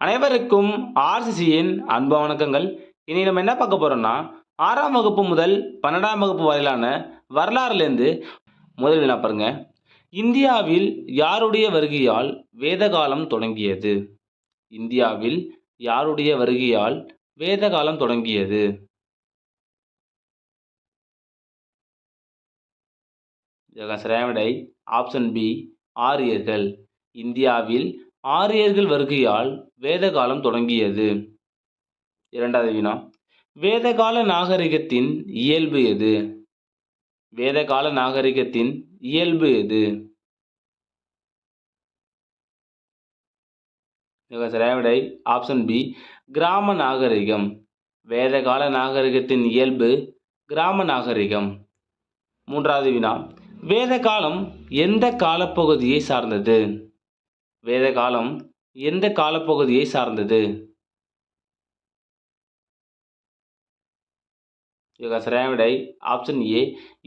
அனைவருக்கும் ஆர்சிசியின் அன்பு வணக்கங்கள். இனி நம்ம என்ன பார்க்க போறோம்னா, 6ஆம் வகுப்பு முதல் 12ஆம் வகுப்பு வரையிலான வரலாறுலேருந்து முதல் வினா பாருங்க. இந்தியாவில் யாருடைய வருகையால் வேதகாலம் தொடங்கியது? இந்தியாவில் யாருடைய வருகையால் வேதகாலம் தொடங்கியது? இதற்கான சரியான விடை ஆப்ஷன் பி, ஆரியர்கள். இந்தியாவில் ஆரியர்கள் வருகையால் வேதகாலம் தொடங்கியது. இரண்டாவது வினா, வேதகால நாகரிகத்தின் இயல்பு எது? வேதகால நாகரிகத்தின் இயல்பு எது? இதற்கான சரியான விடை ஆப்ஷன் பி, கிராம நாகரிகம். வேதகால நாகரிகத்தின் இயல்பு கிராம நாகரிகம். மூன்றாவது வினா, வேதகாலம் எந்த காலப்பகுதியை சார்ந்தது? வேதகாலம் எந்த காலப்பகுதியை சார்ந்தது? இதற்கான சரியான விடை ஆப்ஷன் ஏ,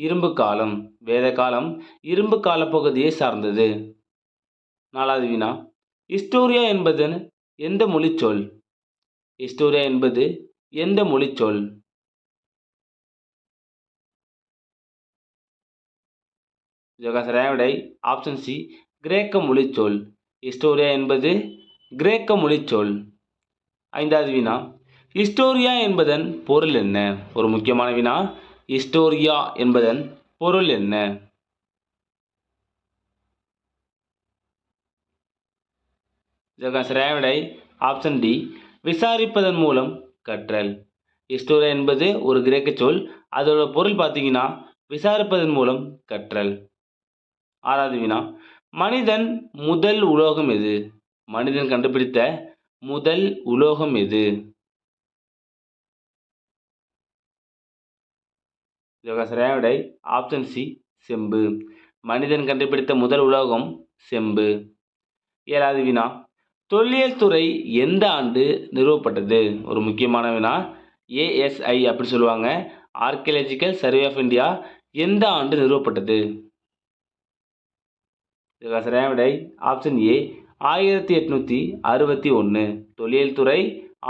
இரும்பு காலம். வேதகாலம் இரும்பு காலப்பகுதியை சார்ந்தது. நாலாவது வினா, ஹிஸ்டோரியா என்பது எந்த மொழிச்சொல்? ஹிஸ்டோரியா என்பது எந்த மொழிச்சொல்? இதற்கான சரியான விடை ஆப்ஷன் சி, கிரேக்க மொழிச்சொல். ஹிஸ்டோரியா என்பது கிரேக்க மொழிச்சொல். ஐந்தாவது வினா, ஹிஸ்டோரியா என்பதன் பொருள் என்ன? ஒரு முக்கியமான வினா, ஹிஸ்டோரியா என்பதன் பொருள் என்ன? இதற்கான சரியான விடை ஆப்ஷன் டி, விசாரிப்பதன் மூலம் கற்றல். ஹிஸ்டோரியா என்பது ஒரு கிரேக்க சொல். அதோட பொருள் பார்த்தீங்கன்னா விசாரிப்பதன் மூலம் கற்றல். ஆறாவது வினா, மனிதன் முதல் உலோகம் எது? மனிதன் கண்டுபிடித்த முதல் உலோகம் எது? இதற்கான சரியான விடை ஆப்ஷன் சி, செம்பு. மனிதன் கண்டுபிடித்த முதல் உலோகம் செம்பு. ஏழாவது வினா, தொல்லியல் துறை எந்த ஆண்டு நிறுவப்பட்டது? ஒரு முக்கியமான வினா, ஏஎஸ்ஐ அப்படி சொல்லுவாங்க. ஆர்கியலாஜிக்கல் சர்வே ஆஃப் இந்தியா எந்த ஆண்டு நிறுவப்பட்டது? இதற்கான சரியான விடை ஆப்ஷன் ஏ, 1861. தொல்லியல் துறை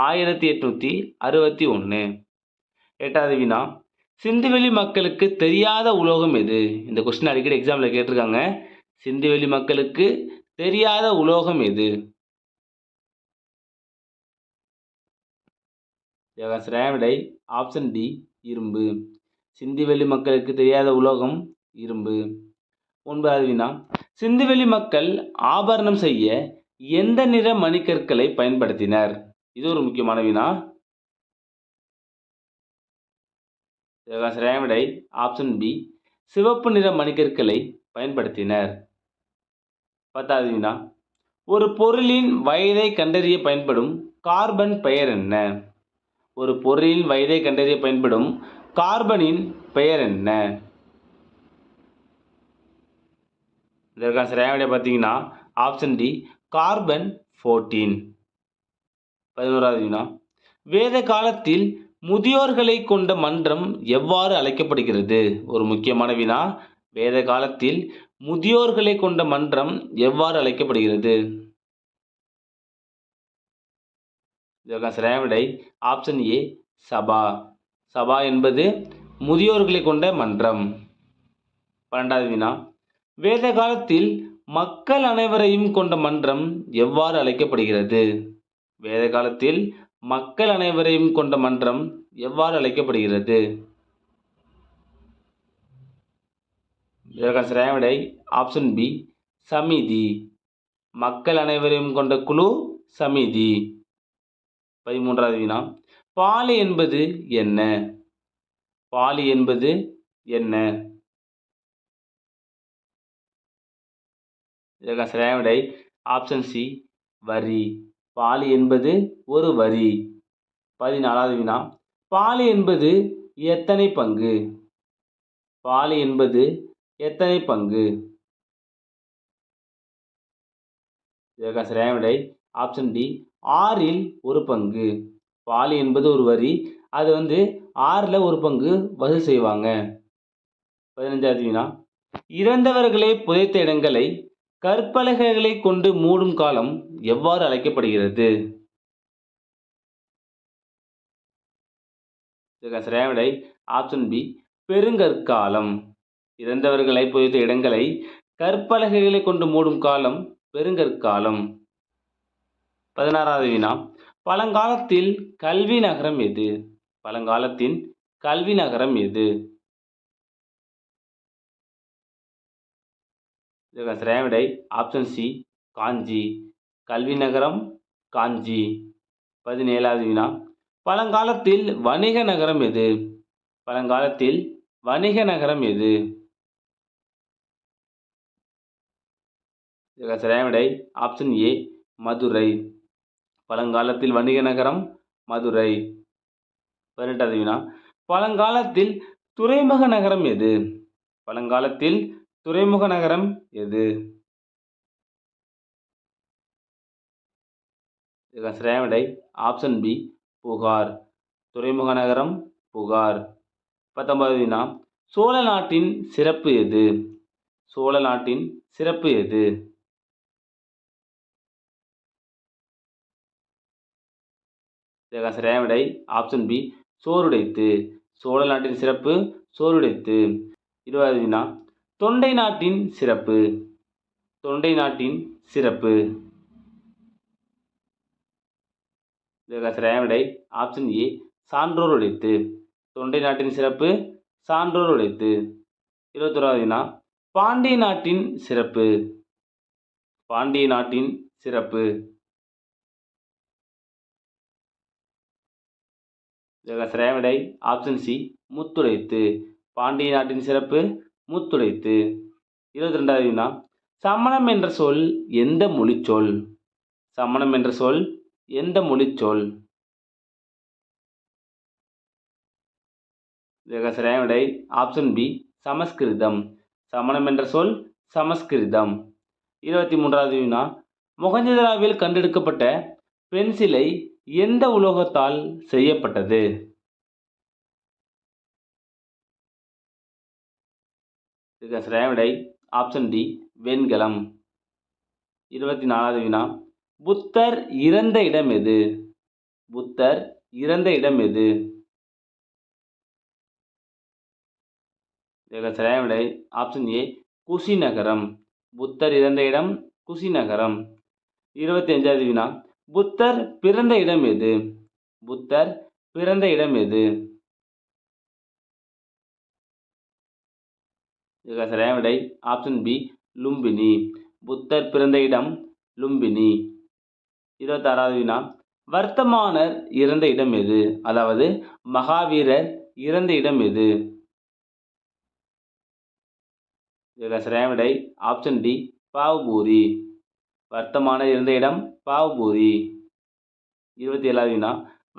1861. எட்டாவது வினா, சிந்துவெளி மக்களுக்கு தெரியாத உலோகம் எது? இந்த கொஸ்டின் அடிக்கடி எக்ஸாமில் கேட்டிருக்காங்க. சிந்துவெளி மக்களுக்கு தெரியாத உலோகம் எது? இதற்கான சரியான விடை ஆப்ஷன் டி, இரும்பு. சிந்துவெளி மக்களுக்கு தெரியாத உலோகம் இரும்பு. ஒன்பதாவது வினா, சிந்துவெளி மக்கள் ஆபரணம் செய்ய எந்த நிற மணிக்கற்களை பயன்படுத்தினர்? இது ஒரு முக்கியமான வினா. இதற்கான சரியான விடை ஆப்ஷன் பி, சிவப்பு நிற மணிக்கற்களை பயன்படுத்தினர். பத்தாவது வினா, ஒரு பொருளின் வயதை கண்டறிய பயன்படும் கார்பன் பெயர் என்ன? ஒரு பொருளின் வயதை கண்டறிய பயன்படும் கார்பனின் பெயர் என்ன? இதற்கான சரியான விடை பார்த்தீங்கன்னா ஆப்ஷன் டி, கார்பன் 14. 11வது வினா, வேத காலத்தில் முதியோர்களை கொண்ட மன்றம் எவ்வாறு அழைக்கப்படுகிறது? ஒரு முக்கியமான வினா, வேத காலத்தில் முதியோர்களை கொண்ட மன்றம் எவ்வாறு அழைக்கப்படுகிறது? இதற்கான சரியான விடை ஆப்ஷன் ஏ, சபா. சபா என்பது முதியோர்களை கொண்ட மன்றம். 12வது வினா, வேத காலத்தில் மக்கள் அனைவரையும் கொண்ட மன்றம் எவ்வாறு அழைக்கப்படுகிறது? வேத காலத்தில் மக்கள் அனைவரையும் கொண்ட மன்றம் எவ்வாறு அழைக்கப்படுகிறது? இதற்கான சரியான விடை ஆப்ஷன் பி, சமிதி. மக்கள் அனைவரையும் கொண்ட குழு சமிதி. 13வது வினா, பாலி என்பது என்ன? பாலி என்பது என்ன? இதற்கான சரியான விடை ஆப்ஷன் சி, வரி. பாலி என்பது ஒரு வரி. 14வது வினா, பாலி என்பது எத்தனை பங்கு? பாலி என்பது எத்தனை பங்கு? இதற்கான சரியான விடை ஆப்ஷன் டி, 6ல் ஒரு பங்கு. பாலி என்பது ஒரு வரி. அது 6ல் ஒரு பங்கு வசூல் செய்வாங்க. 15வது வினா, இறந்தவர்களை புதைத்த இடங்களை கற்பலகைகளை கொண்டு மூடும் காலம் எவ்வாறு அழைக்கப்படுகிறது? இதற்கு சரியான விடை ஆப்ஷன் பி பெருங்கற்காலம். இறந்தவர்களை புதைத்த இடங்களை கற்பலகைகளை கொண்டு மூடும் காலம் பெருங்கற்காலம். 16வது வினா, பழங்காலத்தில் கல்வி நகரம் எது? பழங்காலத்தின் கல்வி நகரம் எது? இதற்கு சரியான விடை ஆப்ஷன் சி காஞ்சி. கல்வி நகரம் காஞ்சி. 17வது வினா, பழங்காலத்தில் வணிக நகரம் எது? பழங்காலத்தில் வணிக நகரம் எது? இதற்கு சரியான விடை ஆப்ஷன் ஏ மதுரை. பழங்காலத்தில் வணிக நகரம் மதுரை. 18வது வினா, பழங்காலத்தில் துறைமுக நகரம் எது? பழங்காலத்தில் துறைமுக நகரம் எது? இதற்கு சரியான விடை ஆப்ஷன் பி புகார். துறைமுக நகரம் புகார். 19வது வினா, சோழ நாட்டின் சிறப்பு எது? சோழ நாட்டின் சிறப்பு எது? இதற்கு சரியான விடை ஆப்ஷன் பி சோறுடைத்து. சோழ நாட்டின் சிறப்பு சோறுடைத்து. 20வது வினா, தொண்டை நாட்டின் சிறப்பு. தொண்டை நாட்டின் சிறப்பு. இதற்கு சரியான விடை ஆப்ஷன் ஏ சான்றோர் உடைத்து. தொண்டை நாட்டின் சிறப்பு சான்றோர் உடைத்து. 21வது வினா, பாண்டிய நாட்டின் சிறப்பு. பாண்டிய நாட்டின் சிறப்பு. இதற்கு சரியான விடை ஆப்ஷன் சி முத்துடைத்து. பாண்டிய நாட்டின் சிறப்பு முத்துடைத்து. 22வது வினா, சமணம் என்ற சொல் எந்த மொழிச்சொல்? சமணம் என்ற சொல் எந்த மொழிச்சொல்? இதற்கு சரியான விடை ஆப்ஷன் பி சமஸ்கிருதம். சமணம் என்ற சொல் சமஸ்கிருதம். 23வது வினா, மொஹஞ்சதாரோவில் கண்டெடுக்கப்பட்ட பெண் சிலை எந்த உலோகத்தால் செய்யப்பட்டது? இதற்கு சரியான விடை ஆப்ஷன் டி வெண்கலம். 24வது வினா, புத்தர் இறந்த இடம் எது? புத்தர் இறந்த இடம் எது? இதற்கு சரியான விடை ஆப்ஷன் ஏ குஷிநகரம். புத்தர் இறந்த இடம் குஷிநகரம். 25வது வினா, புத்தர் பிறந்த இடம் எது? புத்தர் பிறந்த இடம் எது? இதற்கு சரியான விடை ஆப்ஷன் பி லும்பினி. புத்தர் பிறந்த இடம் லும்பினி. 26வது வினா, வர்த்தமானர் இறந்த இடம் எது? அதாவது மகாவீரர் இறந்த இடம் எது? இதற்கு சரியான விடை ஆப்ஷன் டி பாவ்பூரி. வர்த்தமானர் இருந்த இடம் பாவ்பூரி. 27வது வினா,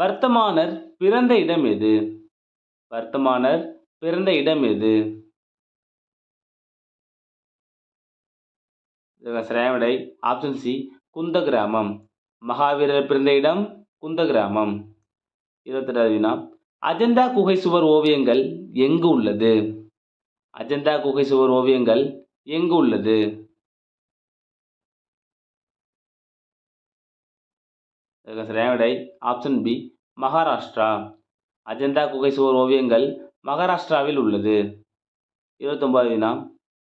வர்த்தமானர் பிறந்த இடம் எது? வர்த்தமானர் பிறந்த இடம் எது? இதற்கு சரியான விடை ஆப்ஷன் சி குந்த கிராமம். மகாவீரர் பிறந்த இடம் குந்த கிராமம். 28வது வினா, அஜந்தா குகை சுவர் ஓவியங்கள் எங்கு உள்ளது? அஜந்தா குகை சுவர் ஓவியங்கள் எங்கு உள்ளது? இதற்கு சரியான விடை ஆப்ஷன் பி மகாராஷ்டிரா. அஜந்தா குகை சுவர் ஓவியங்கள் மகாராஷ்டிராவில் உள்ளது. 29வது வினா,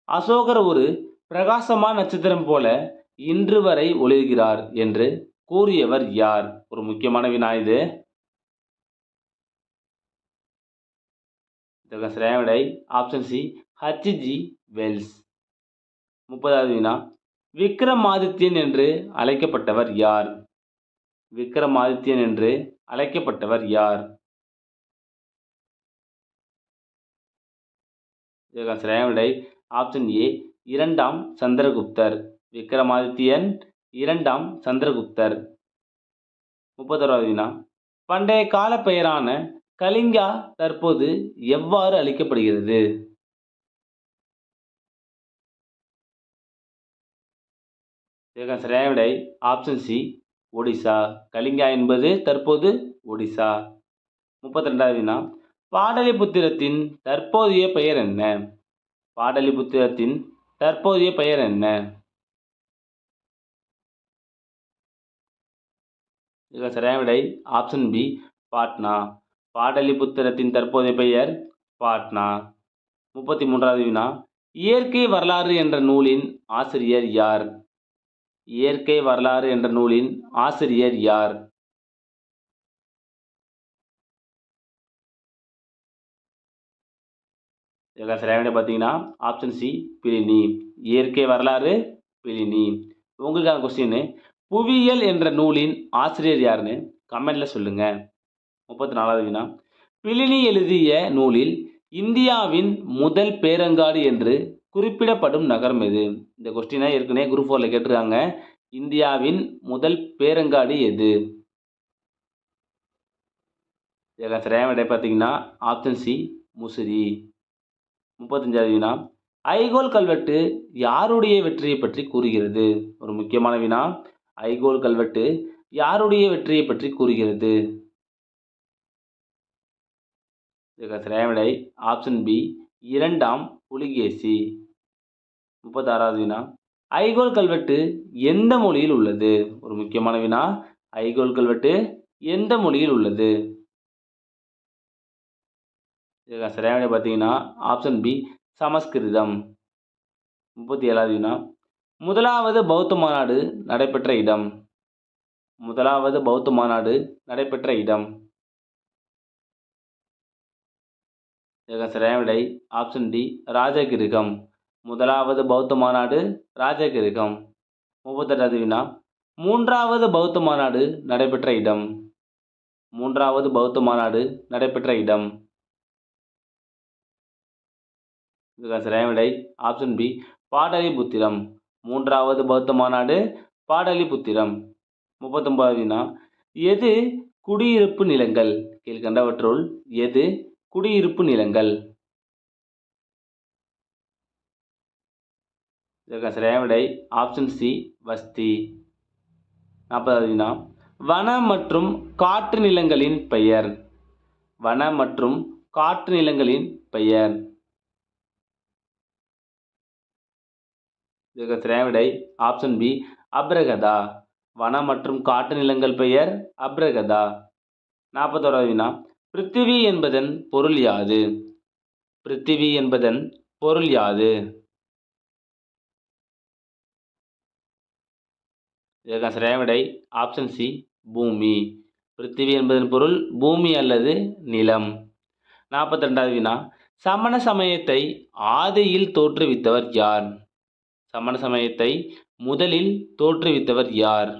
அசோகர் ஒரு பிரகாசமான நட்சத்திரம் போல இன்று வரை ஒளிர்கிறார் என்று கூறியவர் யார்? ஒரு முக்கியமான வினா இது. இதற்கு சரியான விடை ஆப்ஷன் சி ஹச்ஜி வெல்ஸ். 30வது வினா, விக்ரமாதித்யன் என்று அழைக்கப்பட்டவர் யார்? விக்ரமாதித்யன் என்று அழைக்கப்பட்டவர் யார்? இதற்கு சரியான விடை ஆப்ஷன் ஏ இரண்டாம் சந்திரகுப்தர். விக்ரமாதித்யன் இரண்டாம் சந்திரகுப்தர். 31வது வினா, பண்டைய கால பெயரான கலிங்கா தற்போது எவ்வாறு அழைக்கப்படுகிறது? இதற்கு சரியான விடை ஆப்ஷன் சி ஒடிசா. கலிங்கா என்பது தற்போது ஒடிசா. 32வது வினா, பாடலிபுத்திரத்தின் தற்போதைய பெயர் என்ன? பாடலிபுத்திரத்தின் தற்போதைய பெயர் என்ன? இதற்கு சரியான விடை ஆப்ஷன் பி பாட்னா. பாடலிபுத்திரத்தின் தற்போதைய பெயர் பாட்னா. 33வது வினா, இயற்கை வரலாறு என்ற நூலின் ஆசிரியர் யார்? இயற்கை வரலாறு என்ற நூலின் ஆசிரியர் யார்? இதற்கான சரியான விடை பார்த்தீங்கன்னா ஆப்ஷன் சி பிளினி. இயற்கை வரலாறு பிளினி. உங்களுக்கான கொஸ்டின், புவியியல் என்ற நூலின் ஆசிரியர் யாருன்னு கமெண்ட்ல சொல்லுங்க. 34வது வினா, பிளினி எழுதிய நூலில் இந்தியாவின் முதல் பேரங்காடு என்று குறிப்பிடப்படும் நகரம் எது? இந்த கொஸ்டினை ஏற்கனவே குரூப் 4ல கேட்டிருக்காங்க. இந்தியாவின் முதல் பேரங்காடு எது? இதற்கான சரியான விடை பார்த்தீங்கன்னா ஆப்ஷன் சி முசிறி. 35வது வினா, ஐகோல் கல்வெட்டு யாருடைய வெற்றியை பற்றி கூறுகிறது? ஒரு முக்கியமான வினா. ஐகோல் கல்வெட்டு யாருடைய வெற்றியை பற்றி கூறுகிறது? இதற்கான சரியான விடை ஆப்ஷன் பி இரண்டாம் புலிகேசி. 36வது வினா, ஐகோல் கல்வெட்டு எந்த மொழியில் உள்ளது? ஒரு முக்கியமான வினா. ஐகோல் கல்வெட்டு எந்த மொழியில் உள்ளது? இதற்கான சரியான விடை பார்த்தீங்கன்னா ஆப்ஷன் பி சமஸ்கிருதம். 37வது வினா, முதலாவது பௌத்த மாநாடு நடைபெற்ற இடம்? முதலாவது பௌத்த மாநாடு நடைபெற்ற இடம்? இதற்கான சரியான விடை ஆப்ஷன் டி ராஜகிருகம். முதலாவது பௌத்த மாநாடு ராஜகிருகம். 38வது வினா, மூன்றாவது பௌத்த மாநாடு நடைபெற்ற இடம்? மூன்றாவது பௌத்த மாநாடு நடைபெற்ற இடம்? இதற்கான சரியான விடை ஆப்ஷன் பி பாடலிபுத்திரம். மூன்றாவது பௌத்த மாநாடு பாடலிபுத்திரம். 39வது வினா, எது குடியிருப்பு நிலங்கள்? கீழ்கண்டவற்றுள் எது குடியிருப்பு நிலங்கள்? இதற்கான சரியான விடை ஆப்ஷன் சி வஸ்தி. 40வது வினா, வன மற்றும் காற்று நிலங்களின் பெயர்? வன மற்றும் காற்று நிலங்களின் பெயர்? இதற்கான சரியான விடை ஆப்ஷன் பி அப்ரகதா. வன மற்றும் காட்டு நிலங்கள் பெயர் அப்ரகதா. 41வது வினா, பிருத்திவி என்பதன் பொருள் யாது? பிருத்திவி என்பதன் பொருள் யாது? இதற்கான சரியான விடை ஆப்ஷன் சி பூமி. பிருத்திவி என்பதன் பொருள் பூமி அல்லது நிலம். 42வது வினா, சமண சமயத்தை ஆதியில் தோற்றுவித்தவர் யார்? சமண சமயத்தை முதலில் தோற்றுவித்தவர் யார்?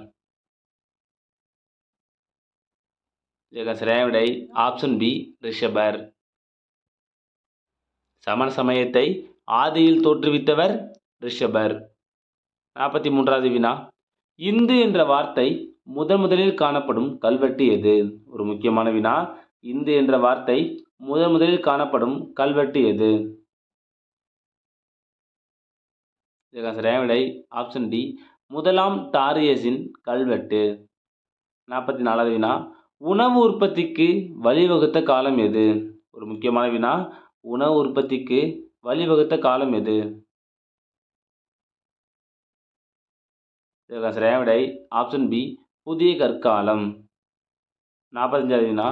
இதற்கான சரியான விடை ஆப்ஷன் பி ரிஷபர். சமண சமயத்தை ஆதியில் தோற்றுவித்தவர் ரிஷபர். 43வது வினா, இந்து என்ற வார்த்தை முதலில் காணப்படும் கல்வெட்டு எது? ஒரு முக்கியமான வினா. இந்து என்ற வார்த்தை முதலில் காணப்படும் கல்வெட்டு எது? இதற்கான சரியான விடை ஆப்ஷன் டி முதலாம் தாரியஸின் கல்வெட்டு. 44வது வினா, உணவு உற்பத்திக்கு வழிவகுத்த காலம் எது? ஒரு முக்கியமான வினா. உணவு உற்பத்திக்கு வழிவகுத்த காலம் எது? இதற்கான சரியான விடை ஆப்ஷன் பி புதிய கற்காலம். 45வது வினா,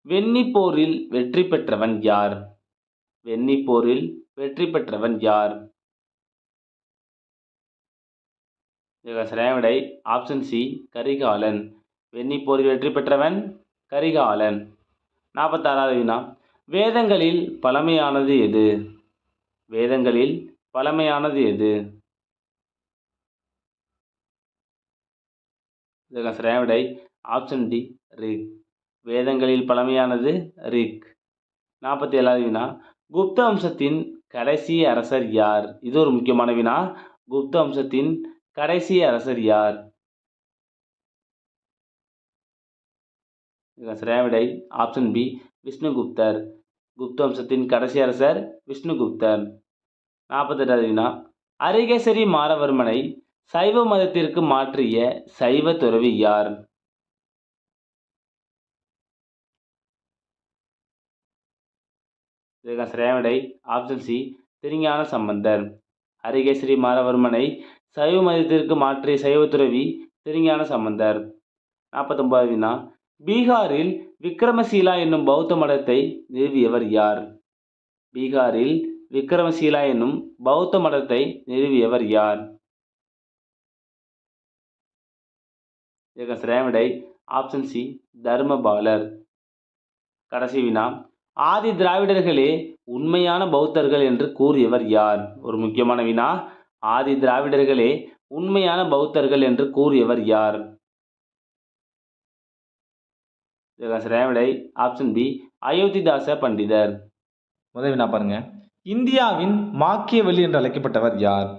வெண்ணிப்போரில் வெற்றி பெற்றவன் யார்? வெண்ணிப்போரில் வெற்றி பெற்றவன் யார்? இதற்கான சரியான விடை ஆப்ஷன் சி கரிகாலன். வெண்ணிப்போரில் வெற்றி பெற்றவன் கரிகாலன். 46வது வினா, வேதங்களில் பழமையானது எது? வேதங்களில் பழமையானது எது? இதற்கான சரியான விடை ஆப்ஷன் டி ரிக். வேதங்களில் பழமையானது ரிக். 47வது வினா, குப்த வம்சத்தின் கடைசி அரசர் யார்? இது ஒரு முக்கியமான வினா. குப்த வம்சத்தின் கடைசி அரசர் யார்? இதற்கான சரியான விடை ஆப்ஷன் பி விஷ்ணுகுப்தர். குப்த வம்சத்தின் கடைசி அரசர் விஷ்ணுகுப்தர். 48வது வினா, அரிகேசரி மாறவர்மனை சைவ மதத்திற்கு மாற்றிய சைவ துறவி யார்? இதற்கான சரியான விடை ஆப்ஷன் சி திருஞான சம்பந்தர். அரிகேசரி மாறவர்மனை சைவ மதத்திற்கு மாற்றிய சைவ துறவி திருஞான சம்பந்தர். 49வது வினா, பீகாரில் விக்ரமசீலா என்னும் பௌத்த மடத்தை நிறுவியவர் யார்? பீகாரில் விக்ரமசீலா என்னும் பௌத்த மடத்தை நிறுவியவர் யார்? இதற்கு சரியான விடை ஆப்ஷன் சி, தர்மபாலர். கடைசி வினா, ஆதி திராவிடர்களே உண்மையான பௌத்தர்கள் என்று கூறியவர் யார்? ஒரு முக்கியமான வினா, ஆதி திராவிடர்களே உண்மையான பௌத்தர்கள் என்று கூறியவர் யார்? இதற்கு சரியான விடை ஆப்ஷன் பி, அயோத்திதாச பண்டிதர். முதல் வினா பாருங்க. இந்தியாவின் மாக்கியவெளி என்று அழைக்கப்பட்டவர் யார்?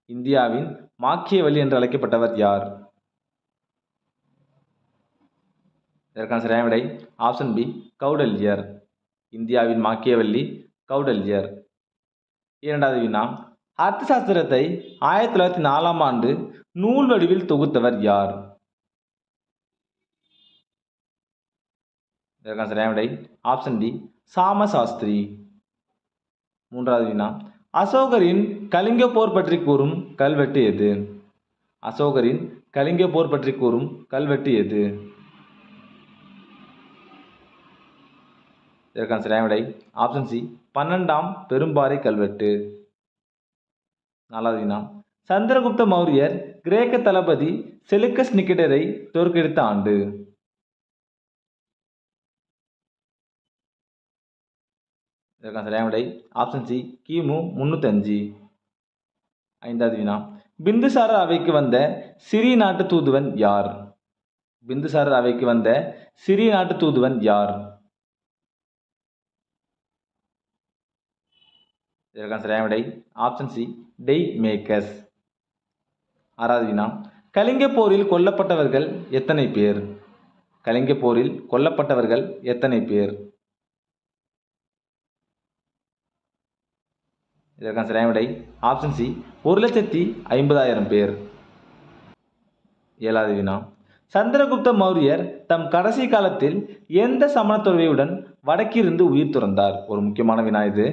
இந்தியாவின் மாக்கியவெளி என்று அழைக்கப்பட்டவர் யார்? இதற்கான சரியான விடை ஆப்ஷன் பி, கௌடல்யர். இந்தியாவின் மாக்கியவெள்ளி கௌடல்யர். இரண்டாவது வினா, அர்த்த சாஸ்திரத்தை 1904ஆம் ஆண்டு நூல் வடிவில் தொகுத்தவர் யார்? இதற்கான சரியான விடை ஆப்ஷன் டி, சாமசாஸ்திரி. மூன்றாவது வினா, அசோகரின் கலிங்க போர் பற்றி கூறும் கல்வெட்டு எது? அசோகரின் கலிங்க போர் பற்றி கூறும் கல்வெட்டு எது? இதற்கான சரியான விடை ஆப்ஷன் சி, 12ஆம் பெரும்பாறை கல்வெட்டு. நாலாவது வினா, சந்திரகுப்த மௌரியர் கிரேக்க தளபதி செலுக்கஸ் நிக்கேட்டரை தோற்கடித்த ஆண்டு? இதற்கான சரியான விடை ஆப்ஷன் சி, கிமு 305. ஐந்தாவது வினா, பிந்துசாரர் அவைக்கு வந்த சிறிய நாட்டு தூதுவன் யார்? பிந்துசாரர் அவைக்கு வந்த சிறிய நாட்டு தூதுவன் யார்? இதற்கான சரியான விடை ஆப்ஷன் சி, டெய் மேக்கஸ். ஆறாவது வினா, கலிங்க போரில் கொல்லப்பட்டவர்கள் எத்தனை பேர்? கலிங்க போரில் கொல்லப்பட்டவர்கள் எத்தனை பேர்? இதற்கான சரியான விடை ஆப்ஷன் சி, 1,50,000 பேர். ஏழாவது வினா, சந்திரகுப்த மௌரியர் தம் கடைசி காலத்தில் எந்த சமண துறவியுடன் வடக்கிருந்து உயிர் துறந்தார்? ஒரு முக்கியமான வினா இது.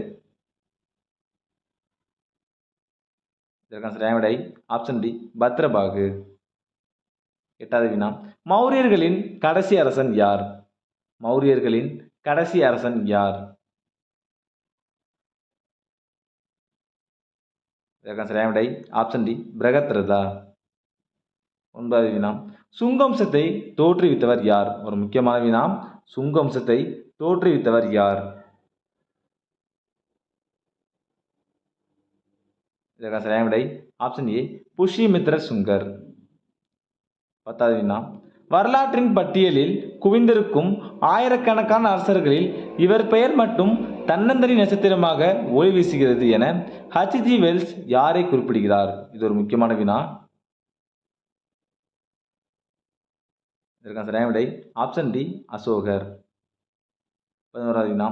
இதற்கான சரியான விடை ஆப்ஷன் டி, பத்ரபாகு. எட்டாவது வினா, மௌரியர்களின் கடைசி அரசன் யார்? மௌரியர்களின் கடைசி அரசன் யார்? இதற்கான சரியான விடை ஆப்ஷன் டி, பிரகத்ரதா. ஒன்பதாவது வினா, சுங்கவம்சத்தை தோற்றுவித்தவர் யார்? ஒரு முக்கியமான வினா, சுங்கவம்சத்தை தோற்றுவித்தவர் யார்? இதற்கான சரியான விடை ஆப்ஷன் ஏ, புஷ்யமித்ர சுங்கர். பத்தாவது வினா, வரலாற்றின் பட்டியலில் குவிந்திருக்கும் ஆயிரக்கணக்கான அரசர்களில் இவர் பெயர் மட்டும் தன்னந்தனி நட்சத்திரமாக ஒளி வீசுகிறது என ஹச்ஜி வெல்ஸ் யாரை குறிப்பிடுகிறார்? இது ஒரு முக்கியமான வினா. இதற்கான சரியான விடை ஆப்ஷன் டி, அசோகர். 11வது வினா,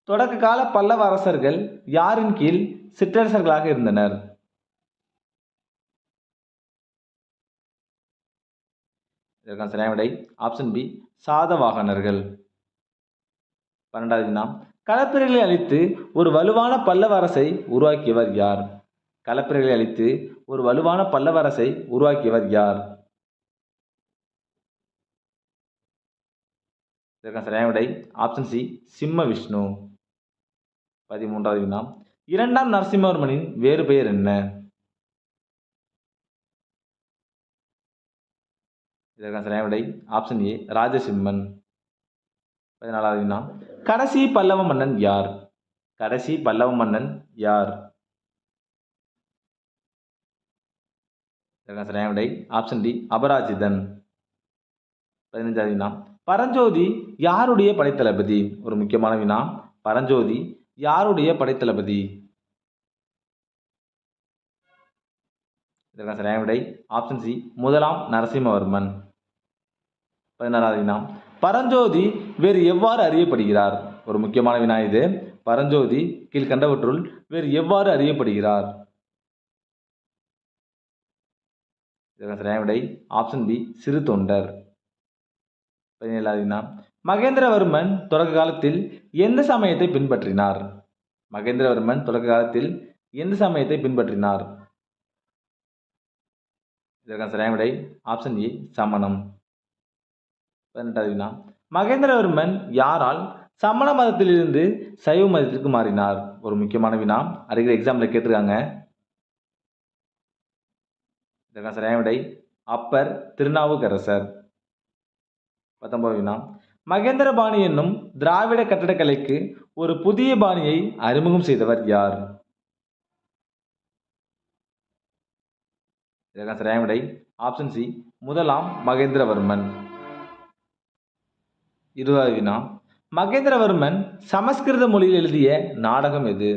தொடக்க கால பல்லவ அரசர்கள் யாரின் கீழ் சிற்றரசர்களாக இருந்தனர்? இதற்கான சரியான விடை ஆப்ஷன் பி, சாதவாகனர்கள். 12வது வினா, களப்பிரர்களை அழித்து ஒரு வலுவான பல்லவ அரசை உருவாக்கியவர் யார்? களப்பிரர்களை அழித்து ஒரு வலுவான பல்லவ அரசை உருவாக்கியவர் யார்? இதற்கான சரியான விடை ஆப்ஷன் சி, சிம்ம விஷ்ணு. 13வது வினா, இரண்டாம் நரசிம்மவர்மனின் வேறு பெயர் என்ன? இதற்கான சரியான விடை ஆப்ஷன் ஏ, ராஜசிம்மன். 14வது வினா, கடைசி பல்லவ மன்னன் யார்? கடைசி பல்லவ மன்னன் யார்? இதற்கான சரியான விடை ஆப்ஷன் டி, அபராஜிதன். 15வது வினா, பரஞ்சோதி யாருடைய படைத்தளபதி? ஒரு முக்கியமான வினா, பரஞ்சோதி யாருடைய படைத்தளபதி? இதற்கான சரியான விடை ஆப்ஷன் சி, முதலாம் நரசிம்மவர்மன். 16வது வினா, பரஞ்சோதி வேறு எவ்வாறு அறியப்படுகிறார்? ஒரு முக்கியமான வினா இது. பரஞ்சோதி கீழ்கண்டவற்றுள் வேறு எவ்வாறு அறியப்படுகிறார்? இதற்கான சரியான விடை ஆப்ஷன் பி, சிறு தொண்டர். 17வது வினா, மகேந்திரவர்மன் தொடக்க காலத்தில் எந்த சமயத்தை பின்பற்றினார்? மகேந்திரவர்மன் தொடக்க காலத்தில் எந்த சமயத்தை பின்பற்றினார்? இதற்கான சரியான விடை ஆப்ஷன் ஏ, சமணம். 18வது வினா மகேந்திரவர்மன் யாரால் சமண மதத்திலிருந்து சைவ மதத்திற்கு மாறினார்? ஒரு முக்கியமான வினா, அடிக்கடி எக்ஸாம்ல கேட்டிருக்காங்க. இதற்கான சரியான விடை அப்பர் திருநாவுக்கரசர். 19வது வினா மகேந்திரபாணி என்னும் திராவிட கட்டடக்கலைக்கு ஒரு புதிய பாணியை அறிமுகம் செய்தவர் யார்? இதற்கான சரியான விடை ஆப்ஷன் சி முதலாம் மகேந்திரவர்மன். 20வது வினா மகேந்திரவர்மன் சமஸ்கிருத மொழியில் எழுதிய நாடகம் எது?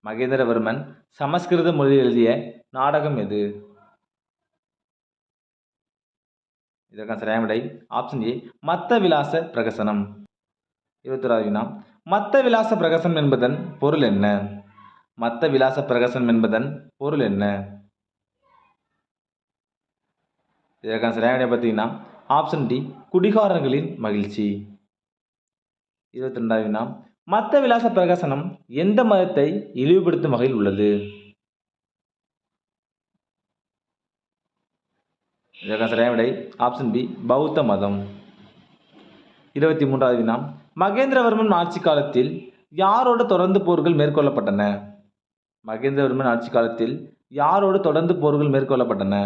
மகேந்திரவர்மன் சமஸ்கிருத மொழியில் எழுதிய நாடகம் எது? இதற்கான சரியான விடை ஆப்ஷன் ஏ மத்த விலாச பிரகசனம். 21வது வினா மத்த விலாச பிரகசனம் என்பதன் பொருள் என்ன? மத்த விலாச பிரகசனம் என்பதன் பொருள் என்ன? இதற்கான சரியான விடை பார்த்தீங்கன்னா ஆப்ஷன் டி குடிகாரர்களின் மகிழ்ச்சி. 22வது வினா மத்த விலாச பிரகசனம் எந்த மதத்தை இழிவுபடுத்தும் வகையில் உள்ளது? இதற்கான சரியான விடை ஆப்ஷன் பி பௌத்த மதம். 23வது வினா மகேந்திரவர்மன் ஆட்சி காலத்தில் யாரோடு தொடர்ந்து போர்கள் மேற்கொள்ளப்பட்டன? மகேந்திரவர்மன் ஆட்சி காலத்தில் யாரோடு தொடர்ந்து போர்கள் மேற்கொள்ளப்பட்டன?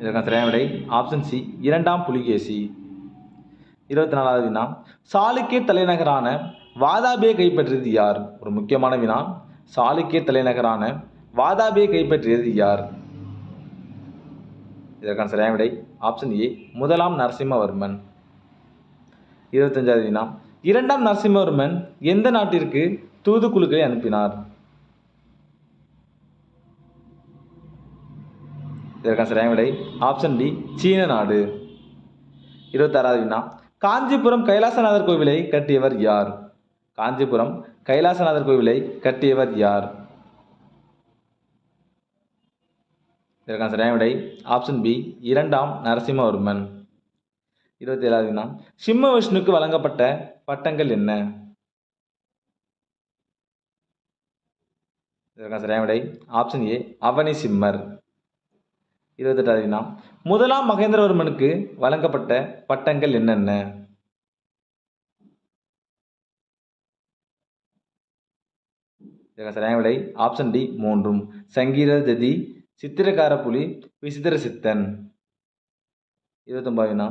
இதற்கான சரியான விடை ஆப்ஷன் சி இரண்டாம் புலிகேசி. 24வது வினா சாளுக்கிய தலைநகரான வாதாபியை கைப்பற்றியது யார்? ஒரு முக்கியமான வினா, சாளுக்கிய தலைநகரான வாதாபியை கைப்பற்றியது யார்? இதற்கான சரியான விடை ஆப்ஷன் ஏ முதலாம் நரசிம்மவர்மன். 25வது வினா இரண்டாம் நரசிம்மவர்மன் எந்த நாட்டிற்கு தூதுக்குழுக்களை அனுப்பினார்? இதற்கான சரியான விடை ஆப்ஷன் டி சீன நாடு. 26வது வினா காஞ்சிபுரம் கைலாசநாதர் கோவிலை கட்டியவர் யார்? காஞ்சிபுரம் கைலாசநாதர் கோவிலை கட்டியவர் யார்? இதற்கான சரியான விடை ஆப்ஷன் பி இரண்டாம் நரசிம்மவர்மன். 27வது வினா சிம்ம விஷ்ணுக்கு வழங்கப்பட்ட பட்டங்கள் என்ன? இதற்கான சரியான விடை ஆப்ஷன் ஏ அவனி சிம்மர். 28வது வினா முதலாம் மகேந்திரவர்மனுக்கு வழங்கப்பட்ட பட்டங்கள் என்னென்ன? இதற்கான சரியான விடை ஆப்ஷன் டி மூன்றும் சங்கீரஜதி, சித்திரக்கார புலி, விசித்திர சித்தன். 29வது வினா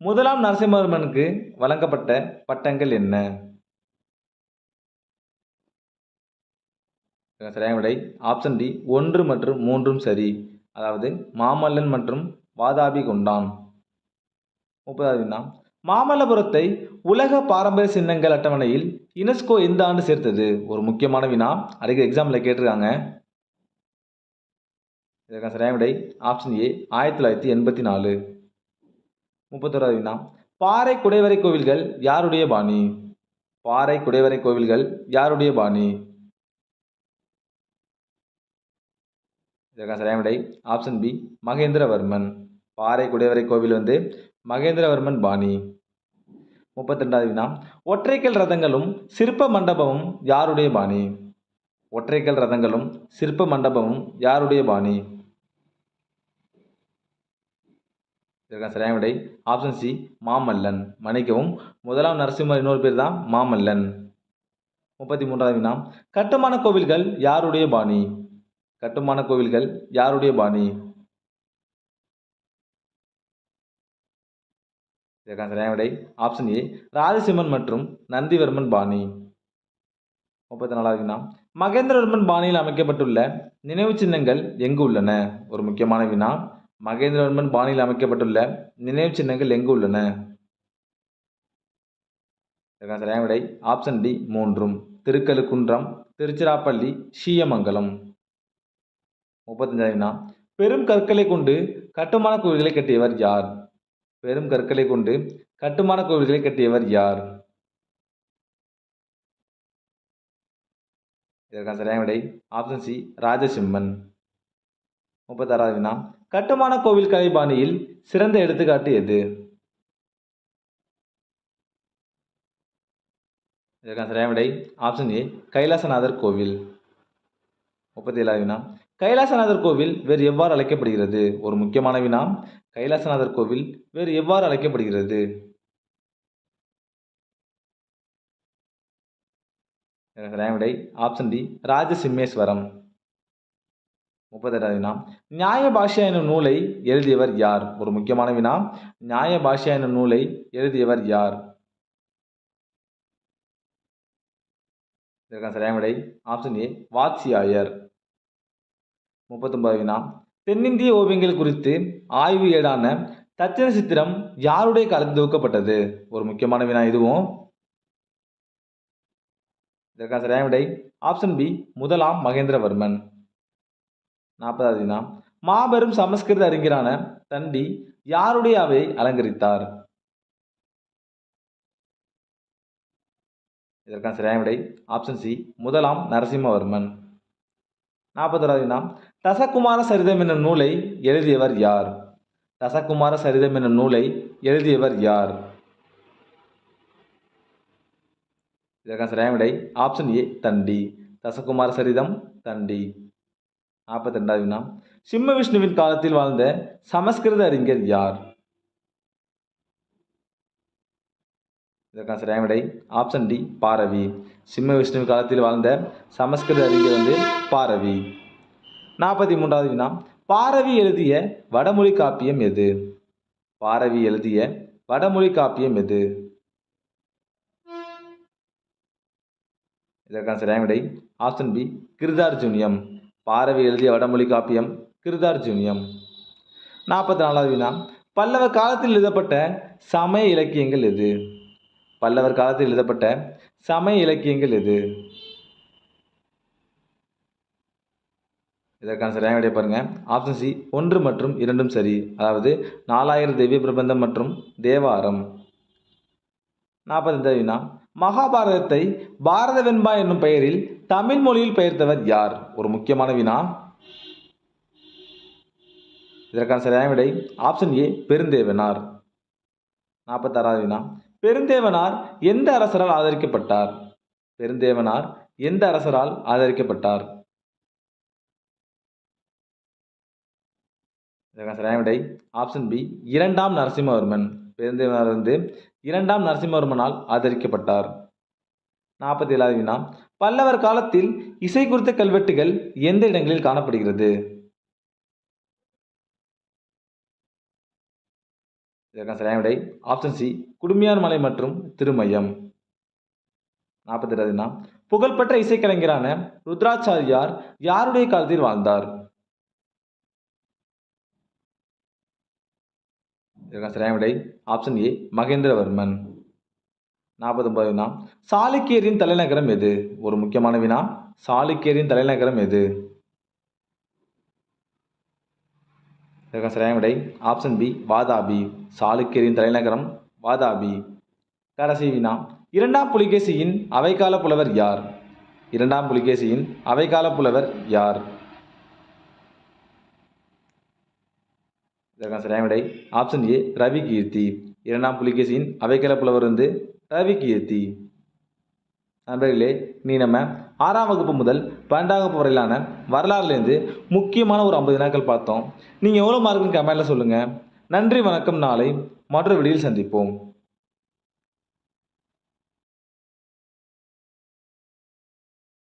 முதலாம் நரசிம்மவர்மனுக்கு வழங்கப்பட்ட பட்டங்கள் என்ன? இதற்கான சரியான விடை ஆப்ஷன் டி 1 மற்றும் 3 சரி, அதாவது மாமல்லன் மற்றும் வாதாபி கொண்டான். 30வது வினா மாமல்லபுரத்தை உலக பாரம்பரிய சின்னங்கள் அட்டவணையில் யுனெஸ்கோ எந்த ஆண்டு சேர்த்தது? ஒரு முக்கியமான வினா, அடிக்கடி எக்ஸாம்ல கேட்டிருக்காங்க. இதற்கான சரியான விடை ஆப்ஷன் ஏ 1984. 31வது வினா பாறை குடைவரை கோவில்கள் யாருடைய பாணி? பாறை குடைவரை கோவில்கள் யாருடைய பாணி? இதற்கான சரியான விடை ஆப்ஷன் பி மகேந்திரவர்மன். பாறை குடைவரை கோவில் மகேந்திரவர்மன் பாணி. 32வது வினா ஒற்றைக்கல் ரதங்களும் சிற்ப மண்டபமும் யாருடைய பாணி? ஒற்றைக்கல் ரதங்களும் சிற்ப மண்டபமும் யாருடைய பாணி? இதற்கான சரியான விடை ஆப்ஷன் சி மாமல்லன். மன்னிக்கவும், முதலாம் நரசிம்மர் இன்னொரு பேர் தான் மாமல்லன். 33வது வினா கட்டுமான கோவில்கள் யாருடைய பாணி? கட்டுமான கோவில்கள் யாருடைய பாணி? இதற்கான சரியான விடை ஆப்ஷன் ஏ ராஜசிம்மன் மற்றும் நந்திவர்மன் பாணி. 34வது வினா மகேந்திரவர்மன் பாணியில் அமைக்கப்பட்டுள்ள நினைவு சின்னங்கள் எங்கு உள்ளன? ஒரு முக்கியமான வினா, மகேந்திரவர்மன் பாணியில் அமைக்கப்பட்டுள்ள நினைவு சின்னங்கள் எங்கு உள்ளன? இதற்கான சரியான விடை ஆப்ஷன் டி மூன்றும் திருக்கழுக்குன்றம், திருச்சிராப்பள்ளி, சீயமங்கலம். 35வது வினா பெரும் கற்களை கொண்டு கட்டுமான கோவில்களை கட்டியவர் யார்? பெரும் கற்களை கொண்டு கட்டுமான கோவில்களை கட்டியவர் யார்? இதற்கான சரியான விடை ஆப்ஷன் சி ராஜசிம்மன். 36வது வினா கட்டுமான கோவில் கலை பாணியில் சிறந்த எடுத்துக்காட்டு எது? இதற்கான சரியான விடை ஆப்ஷன் ஏ கைலாசநாதர் கோவில். 37வது வினா கைலாசநாதர் கோவில் வேறு எவ்வாறு அழைக்கப்படுகிறது? ஒரு முக்கியமான வினா. கைலாசநாதர் கோவில் வேறு எவ்வாறு அழைக்கப்படுகிறது? சரியான விடை ஆப்ஷன் டி, ராஜசிம்மேஸ்வரம். 38வது வினா. நியாய பாஷ்யா என்னும் நூலை எழுதியவர் யார்? ஒரு முக்கியமான வினா. நியாய பாஷ்யா என்னும் நூலை எழுதியவர் யார்? இதற்கான சரியான விடை ஆப்ஷன் ஏ, வாத்சியாயர். 39வது வினா. தென்னிந்திய ஓவியங்கள் குறித்து ஆய்வு ஏடான தட்சண சித்திரம் யாருடைய காலத்தில் துவக்கப்பட்டது? ஒரு முக்கியமான வினா இதுவும். இதற்கான சரியான விடை ஆப்ஷன் பி, முதலாம் மகேந்திரவர்மன். 40வது வினா. மாபெரும் சமஸ்கிருத அறிஞரான தண்டி யாருடைய அவையை அலங்கரித்தார்? இதற்கான சரியான விடை ஆப்ஷன் சி, முதலாம் நரசிம்மவர்மன். 41வது வினா. தசகுமார சரிதம் என்னும் நூலை எழுதியவர் யார்? தசகுமார சரிதம் என்னும் நூலை எழுதியவர் யார்? இதற்கான சரியான விடை ஆப்ஷன் ஏ, தண்டி. தசகுமார சரிதம் தண்டி. 42வது வினா. சிம்ம விஷ்ணுவின் காலத்தில் வாழ்ந்த சமஸ்கிருத அறிஞர் யார்? இதற்கான சரியான விடை ஆப்ஷன் டி, பாரவி. சிம்ம விஷ்ணு காலத்தில் வாழ்ந்த சமஸ்கிருத அறிஞர் பாரவி. 43வது வினா. பாரவி எழுதிய வடமொழி காப்பியம் எது? பாரவி எழுதிய வடமொழி காப்பியம் எது? இதற்கான சரியான விடை ஆப்ஷன் பி, கிருதார்ஜுனியம். பாரவி எழுதிய வடமொழி காப்பியம் கிருதார்ஜுனியம். 44வது வினா. பல்லவர் காலத்தில் எழுதப்பட்ட சமய இலக்கியங்கள் எது? பல்லவர் காலத்தில் எழுதப்பட்ட சமய இலக்கியங்கள் எது? இதற்கான சரியான விடை பாருங்க. ஆப்ஷன் சி, 1 மற்றும் 2 சரி. அதாவது 4000 திவ்ய பிரபந்தம் மற்றும் தேவாரம். 45வது வினா. மகாபாரதத்தை பாரத வெண்பா என்னும் பெயரில் தமிழ் மொழியில் பெயர்த்தவர் யார்? ஒரு முக்கியமான வினா. இதற்கான சரியான விடை ஆப்ஷன் ஏ, பெருந்தேவனார். 46வது வினா. பெருந்தேவனார் எந்த அரசரால் ஆதரிக்கப்பட்டார்? பெருந்தேவனார் எந்த அரசரால் ஆதரிக்கப்பட்டார்? இதற்கான சரியான விடை ஆப்ஷன் பி, 2ஆம் நரசிம்மவர்மன். பெருந்தேவனார் 2ஆம் நரசிம்மவர்மனால் ஆதரிக்கப்பட்டார். 47வது வினா. பல்லவர் காலத்தில் இசை குறித்த கல்வெட்டுகள் எந்த இடங்களில் காணப்படுகிறது? இதற்கான சரியான விடை ஆப்ஷன் சி, குடுமியார் மலை மற்றும் திருமயம். 42வது வினா. புகழ்பெற்ற இசைக்கலைஞரான ருத்ராச்சாரியார் யாருடைய காலத்தில் வாழ்ந்தார்? இதற்கான சரியான விடை ஆப்ஷன் ஏ, மகேந்திரவர்மன். 49வது வினா. சாளுக்கியரின் தலைநகரம் எது? ஒரு முக்கியமான வினா. சாளுக்கியரின் தலைநகரம் எது? இதற்கான சரியான விடை ஆப்ஷன் பி, வாதாபி. சாளுக்கியரின் தலைநகரம் வாதாபி. கடைசி வினா. 2ஆம் புலிகேசியின் அவைக்கால புலவர் யார்? 2ஆம் புலிகேசியின் அவைக்கால புலவர் யார்? இதற்கான சரியான விடை ஆப்ஷன் ஏ, ரவி கீர்த்தி. 2ஆம் புலிகேசியின் அவைக்கால புலவர் ரவி கீர்த்தி. நண்பர்களே, நீ நம்ம 6ஆம் வகுப்பு முதல் 12ஆம் வகுப்பு வரையிலான வரலாறுலேருந்து முக்கியமான ஒரு 50 வினாக்கள் பார்த்தோம். நீங்கள் எவ்வளோ மார்க்குன்னு கமெண்ட்டில் சொல்லுங்கள். நன்றி, வணக்கம். நாளை மற்றொரு வீடியோவில் சந்திப்போம்.